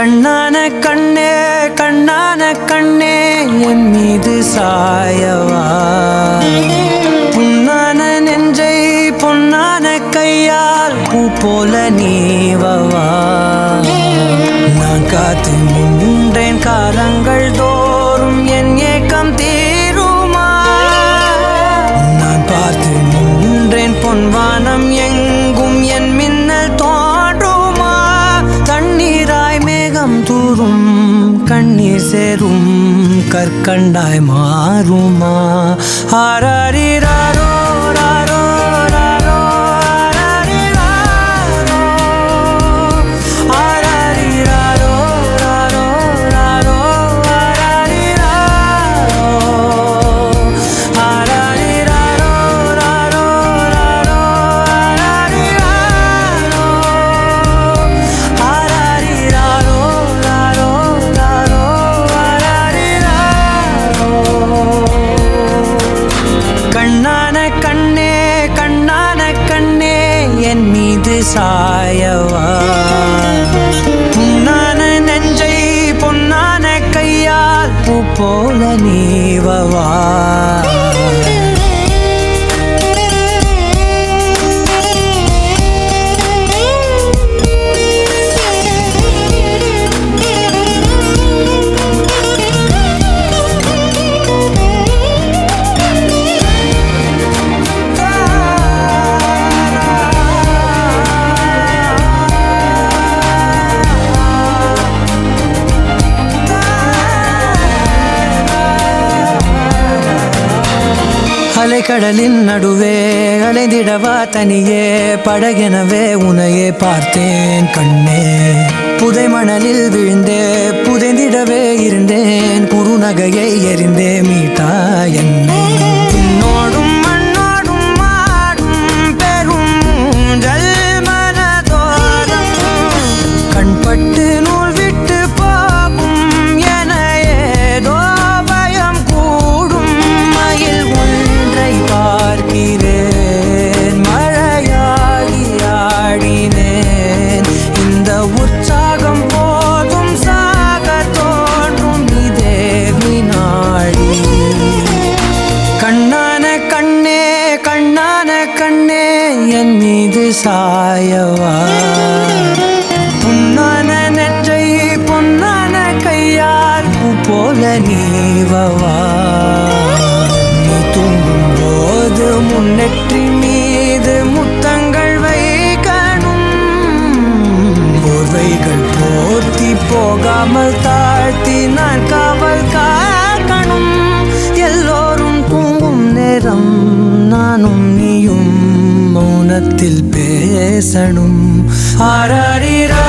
கண்ணான கண்ணே கண்ணான கண்ணே என் மீது சாயவா புண்ணான நெஞ்சை பொன்னான கையால் பூ போல நீவவா நான் காத்து நின்றேன் காலங்கள் தோறும் என் ஏக்கம் தீருமா நான் பார்த்து நின்றேன் பொன்வானம் எங்கும் என் மின்னல் தோன்றுமா தண்ணீராய் மேகம் தூரும் கண்ணீர் சேரும் கற்கண்டாய் மாறுமா ஆராரிராரோ ராரோ ராரோ ஆராரிராரோ ராரோ ராரோ ஆராரிராரோ ராரோ ராரோ ஆராரிராரோ ராரோ ராரோ கண்ணான கண்ணே கண்ணான கண்ணே என் மீது சாயவா புண்ணான நெஞ்சை பொன்னான கையால் பூ போல நீவவா அலைக்கடலின் நடுவே அலைந்திடவா தனியே படகெனவே உனையே பார்த்தேன் கண்ணே புதை மணலில் விழுந்தே புதைந்திடவே இருந்தேன் குறுநகையை எறிந்தே மீட்டா என்னை உன்னோடும் மண்ணோடும் மாடும் பெரும் ஊஞ்சல் மனதோரம் கண்பட்டு நூல் விட்டு போகும் என ஏதோ பயம் கூடும் மயில் பார்க்கிறேன் மழையாகி ஆடினேன் இந்த உற்சாகம் போதும் சாக தோன்றும் இதே வினாடி கண்ணான கண்ணே கண்ணான கண்ணே என் மீது சாயவா புண்ணான நெஞ்சை பொன்னான கையால் பூ போல நீவவா முன்னெற்றி மீது முத்தங்கள் வைக்கணும் போர்வைகள் போர்த்தி போகாமல் தாழ்த்தி நான் காவல் காக்கணும் எல்லோரும் தூங்கும் நேரம் நானும் நீயும் மௌனத்தில் பேசணும் ஆராரிரா